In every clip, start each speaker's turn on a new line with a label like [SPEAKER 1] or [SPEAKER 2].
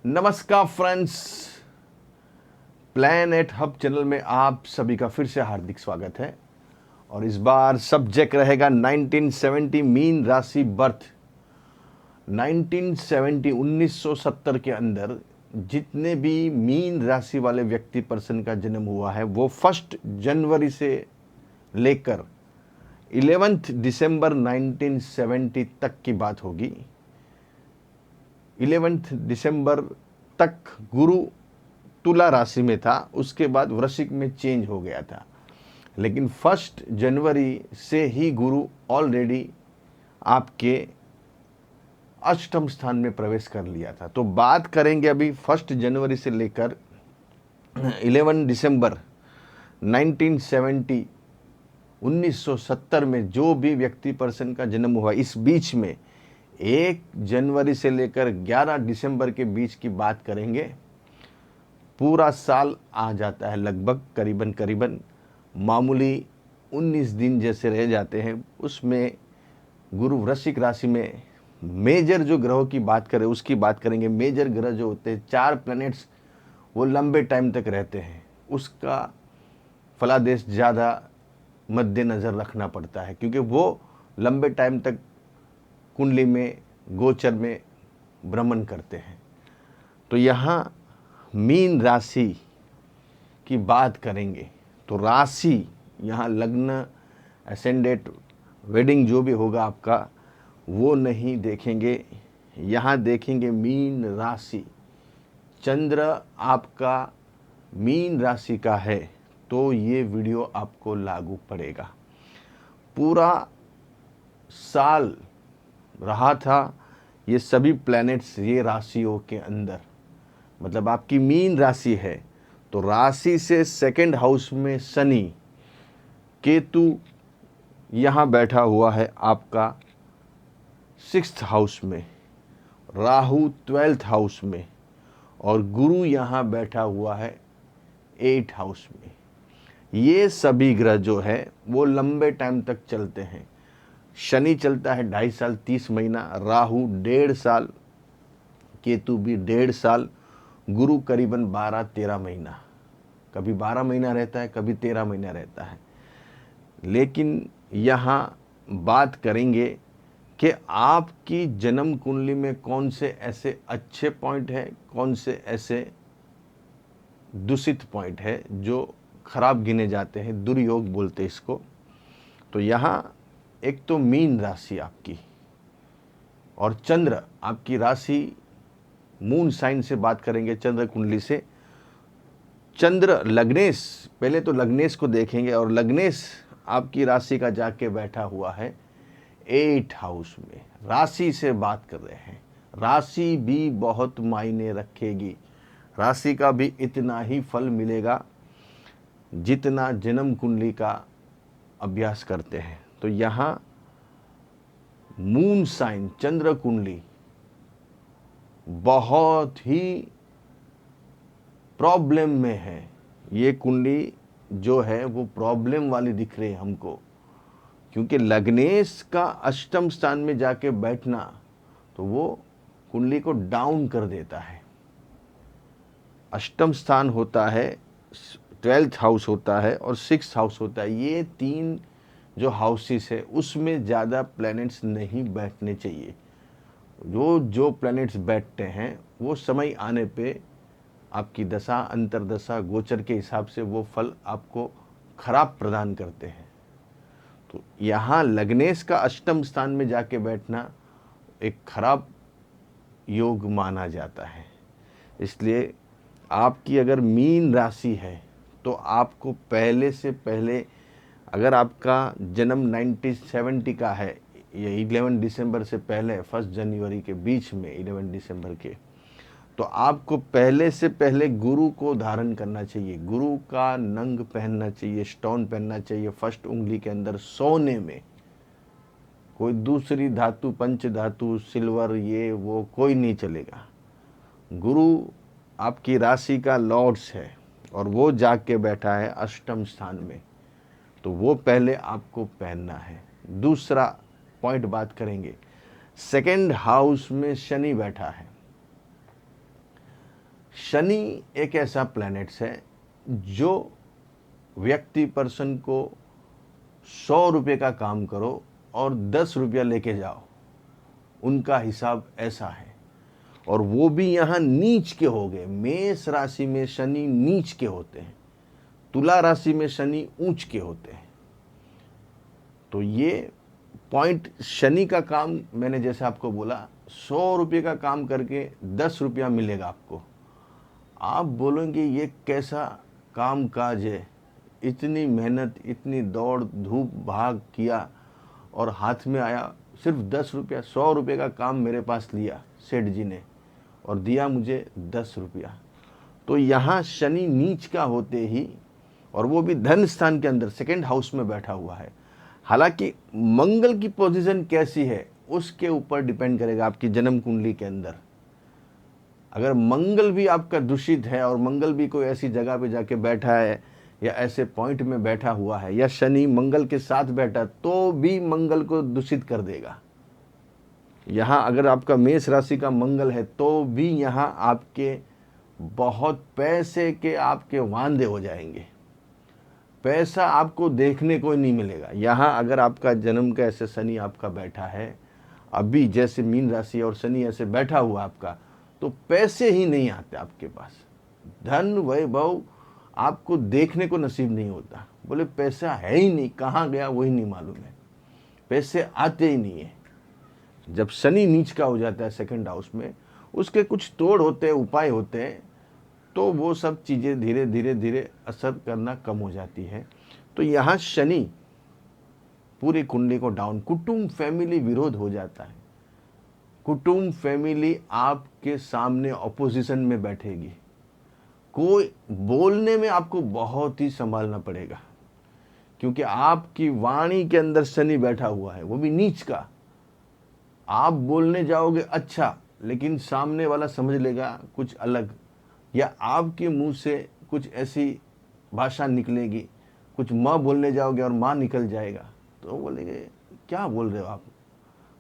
[SPEAKER 1] नमस्कार friends, planet hub channel में आप सभी का फिर से हार्दिक स्वागत है। और इस बार सब्जेक्ट रहेगा 1970 मीन राशि बर्थ। 1970 के अंदर जितने भी मीन राशि वाले व्यक्ति पर्सन का जन्म हुआ है वो 1 जनवरी से लेकर 11 दिसंबर 1970 तक की बात होगी। 11 दिसंबर तक गुरु तुला राशि में था, उसके बाद वृश्चिक में चेंज हो गया था। लेकिन 1 जनवरी से ही गुरु ऑलरेडी आपके अष्टम स्थान में प्रवेश कर लिया था। तो बात करेंगे अभी 1 जनवरी से लेकर 11 दिसंबर 1970 1970 में जो भी व्यक्ति पर्सन का जन्म हुआ, इस बीच में 1 जनवरी से लेकर 11 दिसंबर के बीच की बात करेंगे। पूरा साल आ जाता है, लगभग करीबन मामूली 19 दिन जैसे रह जाते हैं। उसमें गुरु वृश्चिक राशि में मेजर जो ग्रहों की बात करें उसकी बात करेंगे। मेजर ग्रह जो होते हैं 4 प्लैनेट्स, वो लंबे टाइम तक रहते हैं। उसका फलादेश ज़्यादा मद्देनज़र रखना पड़ता है, क्योंकि वो लंबे टाइम तक कुंडली में गोचर में भ्रमण करते हैं। तो यहाँ मीन राशि की बात करेंगे तो राशि यहाँ लग्न, एसेंडेंट, वेडिंग जो भी होगा आपका वो नहीं देखेंगे। यहाँ देखेंगे मीन राशि। चंद्र आपका मीन राशि का है तो ये वीडियो आपको लागू पड़ेगा। पूरा साल रहा था ये सभी प्लैनेट्स ये राशियों के अंदर, मतलब आपकी मीन राशि है तो राशि से सेकंड हाउस में शनि, केतु यहाँ बैठा हुआ है आपका 6th हाउस में, राहु 12th हाउस में, और गुरु यहाँ बैठा हुआ है 8th हाउस में। ये सभी ग्रह जो है वो लंबे टाइम तक चलते हैं। शनि चलता है 2.5 साल 30 महीना, राहु 1.5 साल, केतु भी 1.5 साल, गुरु करीबन 12-13 महीना, कभी 12 महीना रहता है, कभी 13 महीना रहता है। लेकिन यहाँ बात करेंगे कि आपकी जन्म कुंडली में कौन से ऐसे अच्छे पॉइंट है, कौन से ऐसे दूषित पॉइंट है जो खराब गिने जाते हैं, दुर्योग बोलते हैं इसको। तो यहाँ एक तो मीन राशि आपकी, और चंद्र आपकी राशि मून साइन से बात करेंगे, चंद्र कुंडली से। चंद्र लग्नेश, पहले तो लग्नेश को देखेंगे, और लग्नेश आपकी राशि का जाके बैठा हुआ है 8th हाउस में। राशि से बात कर रहे हैं, राशि भी बहुत मायने रखेगी। राशि का भी इतना ही फल मिलेगा जितना जन्म कुंडली का अभ्यास करते हैं। तो यहाँ मून साइन चंद्र कुंडली बहुत ही प्रॉब्लम में है। ये कुंडली जो है वो प्रॉब्लम वाली दिख रही है हमको, क्योंकि लग्नेश का अष्टम स्थान में जाके बैठना तो वो कुंडली को डाउन कर देता है। अष्टम स्थान होता है, 12th हाउस होता है, और 6th हाउस होता है। ये 3 जो हाउसेस है उसमें ज़्यादा प्लैनेट्स नहीं बैठने चाहिए। जो प्लैनेट्स बैठते हैं वो समय आने पे आपकी दशा, अंतरदशा, गोचर के हिसाब से वो फल आपको खराब प्रदान करते हैं। तो यहाँ लग्नेश का अष्टम स्थान में जाके बैठना एक खराब योग माना जाता है। इसलिए आपकी अगर मीन राशि है तो आपको पहले से पहले, अगर आपका जन्म 1970 का है, ये 11 दिसंबर से पहले 1 जनवरी के बीच में 11 दिसंबर के, तो आपको पहले से पहले गुरु को धारण करना चाहिए। गुरु का नंग पहनना चाहिए, स्टोन पहनना चाहिए फर्स्ट उंगली के अंदर सोने में। कोई दूसरी धातु, पंच धातु, सिल्वर, ये वो कोई नहीं चलेगा। गुरु आपकी राशि का लॉर्ड्स है और वो जाग के बैठा है अष्टम स्थान में, तो वो पहले आपको पहनना है। दूसरा पॉइंट बात करेंगे, सेकंड हाउस में शनि बैठा है। शनि एक ऐसा प्लैनेट्स है जो व्यक्ति पर्सन को 100 रुपये का काम करो और 10 रुपया लेके जाओ, उनका हिसाब ऐसा है। और वो भी यहाँ नीच के हो गए। मेष राशि में शनि नीच के होते हैं, तुला राशि में शनि ऊंच के होते हैं। तो ये पॉइंट, शनि का काम मैंने जैसे आपको बोला, 100 रुपये का काम करके 10 रुपया मिलेगा आपको। आप बोलेंगे ये कैसा काम काज है, इतनी मेहनत, इतनी दौड़ धूप भाग किया और हाथ में आया सिर्फ 10 रुपया। 100 रुपये का काम मेरे पास लिया सेठ जी ने और दिया मुझे 10 रुपया। तो यहाँ शनि नीच का होते ही, और वो भी धन स्थान के अंदर सेकंड हाउस में बैठा हुआ है। हालांकि मंगल की पोजीशन कैसी है उसके ऊपर डिपेंड करेगा आपकी जन्म कुंडली के अंदर। अगर मंगल भी आपका दूषित है और मंगल भी कोई ऐसी जगह पे जाके बैठा है या ऐसे पॉइंट में बैठा हुआ है, या शनि मंगल के साथ बैठा, तो भी मंगल को दूषित कर देगा। यहाँ अगर आपका मेष राशि का मंगल है तो भी यहाँ आपके बहुत पैसे के आपके वांदे हो जाएंगे, पैसा आपको देखने को नहीं मिलेगा। यहाँ अगर आपका जन्म का ऐसे शनि आपका बैठा है, अभी जैसे मीन राशि और शनि ऐसे बैठा हुआ आपका, तो पैसे ही नहीं आते आपके पास। धन वैभव आपको देखने को नसीब नहीं होता। बोले पैसा है ही नहीं, कहाँ गया वही नहीं मालूम है, पैसे आते ही नहीं है। जब शनि नीच का हो जाता है सेकंड हाउस में, उसके कुछ तोड़ होते हैं, उपाय होते हैं, तो वो सब चीज़ें धीरे धीरे धीरे असर करना कम हो जाती है। तो यहाँ शनि पूरी कुंडली को डाउन, कुटुंब फैमिली विरोध हो जाता है। कुटुंब फैमिली आपके सामने ऑपोजिशन में बैठेगी। कोई बोलने में आपको बहुत ही संभालना पड़ेगा, क्योंकि आपकी वाणी के अंदर शनि बैठा हुआ है, वो भी नीच का। आप बोलने जाओगे अच्छा, लेकिन सामने वाला समझ लेगा कुछ अलग, या आपके मुंह से कुछ ऐसी भाषा निकलेगी, कुछ माँ बोलने जाओगे और माँ निकल जाएगा, तो बोलेंगे क्या बोल रहे हो आप।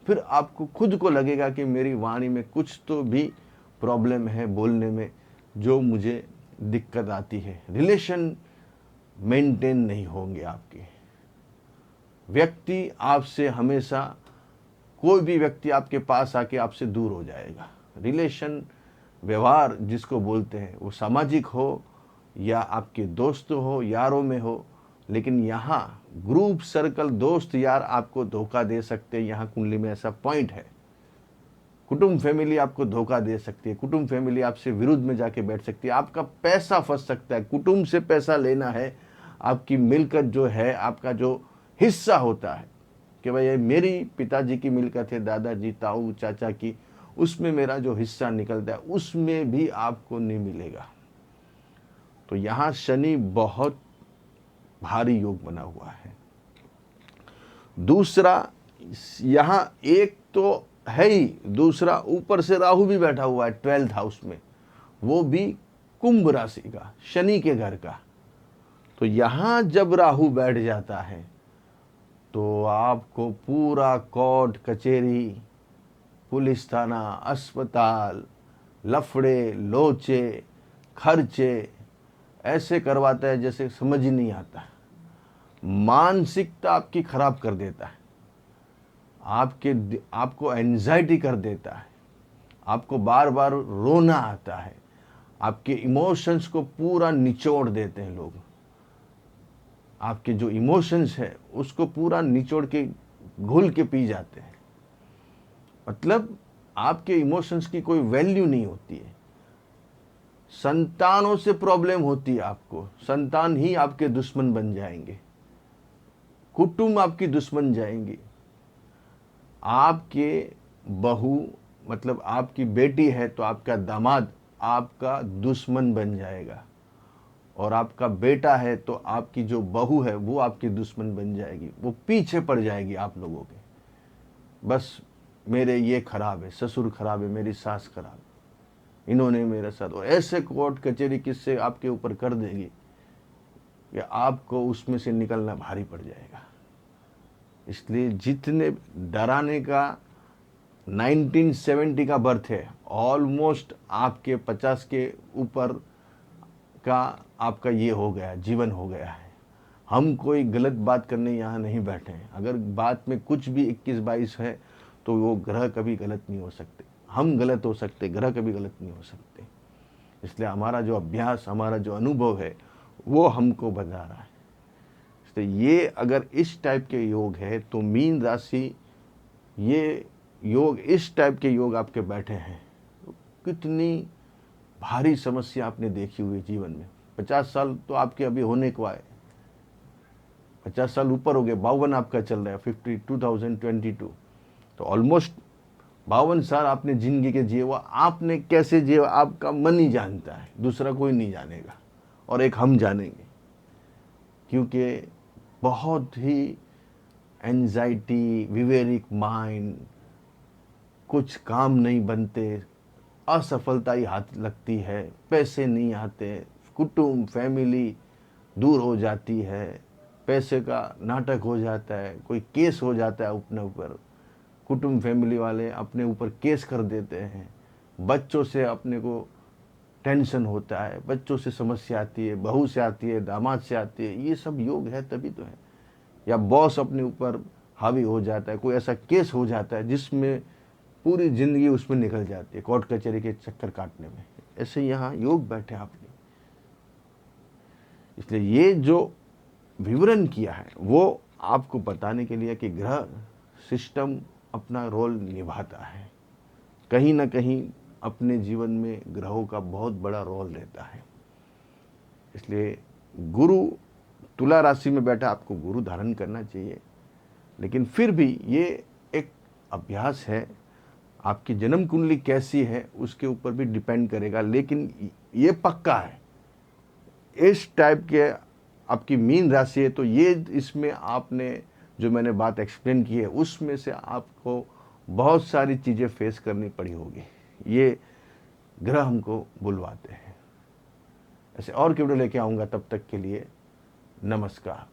[SPEAKER 1] फिर आपको खुद को लगेगा कि मेरी वाणी में कुछ तो भी प्रॉब्लम है बोलने में, जो मुझे दिक्कत आती है। रिलेशन मेंटेन नहीं होंगे आपके। व्यक्ति आपसे हमेशा, कोई भी व्यक्ति आपके पास आके आपसे दूर हो जाएगा। रिलेशन, व्यवहार जिसको बोलते हैं, वो सामाजिक हो या आपके दोस्त हो, यारों में हो, लेकिन यहाँ ग्रुप सर्कल, दोस्त यार आपको धोखा दे सकते हैं। यहाँ कुंडली में ऐसा पॉइंट है। कुटुंब फैमिली आपको धोखा दे सकती है, कुटुंब फैमिली आपसे विरुद्ध में जाके बैठ सकती है, आपका पैसा फंस सकता है। कुटुंब से पैसा लेना है, आपकी मिलकत जो है, आपका जो हिस्सा होता है कि भाई ये मेरी पिताजी की मिलकत है, दादाजी, ताऊ, चाचा की, उसमें मेरा जो हिस्सा निकलता है उसमें भी आपको नहीं मिलेगा। तो यहाँ शनि बहुत भारी योग बना हुआ है। दूसरा, यहाँ एक तो है ही, दूसरा ऊपर से राहु भी बैठा हुआ है 12th हाउस में, वो भी कुंभ राशि का, शनि के घर का। तो यहाँ जब राहु बैठ जाता है तो आपको पूरा कोर्ट कचहरी, पुलिस थाना, अस्पताल, लफड़े लोचे, खर्चे ऐसे करवाता है जैसे समझ ही नहीं आता। मानसिकता आपकी खराब कर देता है, आपको एंजाइटी कर देता है, आपको बार बार रोना आता है, आपके इमोशंस को पूरा निचोड़ देते हैं लोग। आपके जो इमोशंस है उसको पूरा निचोड़ के घुल के पी जाते हैं। मतलब आपके इमोशंस की कोई वैल्यू नहीं होती है। संतानों से प्रॉब्लम होती है आपको, संतान ही आपके दुश्मन बन जाएंगे, कुटुंब आपकी दुश्मन जाएंगी। आपके बहू, मतलब आपकी बेटी है तो आपका दामाद आपका दुश्मन बन जाएगा, और आपका बेटा है तो आपकी जो बहू है वो आपकी दुश्मन बन जाएगी। वो पीछे पड़ जाएगी आप लोगों के, बस मेरे ये खराब है, ससुर खराब है, मेरी सास खराब है, इन्होंने मेरे साथ, और ऐसे कोर्ट कचहरी किससे आपके ऊपर कर देगी कि आपको उसमें से निकलना भारी पड़ जाएगा। इसलिए जितने डराने का 1970 का बर्थ है, ऑलमोस्ट आपके 50 के ऊपर का आपका ये हो गया, जीवन हो गया है। हम कोई गलत बात करने यहाँ नहीं बैठे हैं। अगर बात में कुछ भी 21-22 है तो वो ग्रह कभी गलत नहीं हो सकते। हम गलत हो सकते, ग्रह कभी गलत नहीं हो सकते। इसलिए हमारा जो अभ्यास, हमारा जो अनुभव है वो हमको बता रहा है। इसलिए ये अगर इस टाइप के योग है तो मीन राशि, ये योग, इस टाइप के योग आपके बैठे हैं तो कितनी भारी समस्या आपने देखी हुई जीवन में। 50 साल तो आपके अभी होने को आए, 50 साल ऊपर हो गए, 52 आपका चल रहा है, 2022। तो ऑलमोस्ट 52 साल आपने जिंदगी के जिए। हुआ आपने कैसे जिए आपका मन ही जानता है, दूसरा कोई नहीं जानेगा, और एक हम जानेंगे। क्योंकि बहुत ही एंजाइटी, विवेरिक माइंड, कुछ काम नहीं बनते, असफलता ही हाथ लगती है, पैसे नहीं आते, कुटुंब फैमिली दूर हो जाती है, पैसे का नाटक हो जाता है, कोई केस हो जाता है अपने ऊपर, कुटुंब फैमिली वाले अपने ऊपर केस कर देते हैं, बच्चों से अपने को टेंशन होता है, बच्चों से समस्या आती है, बहू से आती है, दामाद से आती है। ये सब योग है तभी तो है। या बॉस अपने ऊपर हावी हो जाता है, कोई ऐसा केस हो जाता है जिसमें पूरी जिंदगी उसमें निकल जाती है, कोर्ट कचहरी के चक्कर काटने में। ऐसे यहाँ योग बैठे आपने। इसलिए ये जो विवरण किया है वो आपको बताने के लिए कि ग्रह सिस्टम अपना रोल निभाता है। कहीं ना कहीं अपने जीवन में ग्रहों का बहुत बड़ा रोल रहता है। इसलिए गुरु तुला राशि में बैठा, आपको गुरु धारण करना चाहिए। लेकिन फिर भी ये एक अभ्यास है, आपकी जन्म कुंडली कैसी है उसके ऊपर भी डिपेंड करेगा। लेकिन ये पक्का है, इस टाइप के आपकी मीन राशि है तो ये, इसमें आपने जो मैंने बात एक्सप्लेन की है उसमें से आपको बहुत सारी चीज़ें फेस करनी पड़ी होगी। ये ग्रह हमको बुलवाते हैं। ऐसे और वीडियो लेके आऊँगा, तब तक के लिए नमस्कार।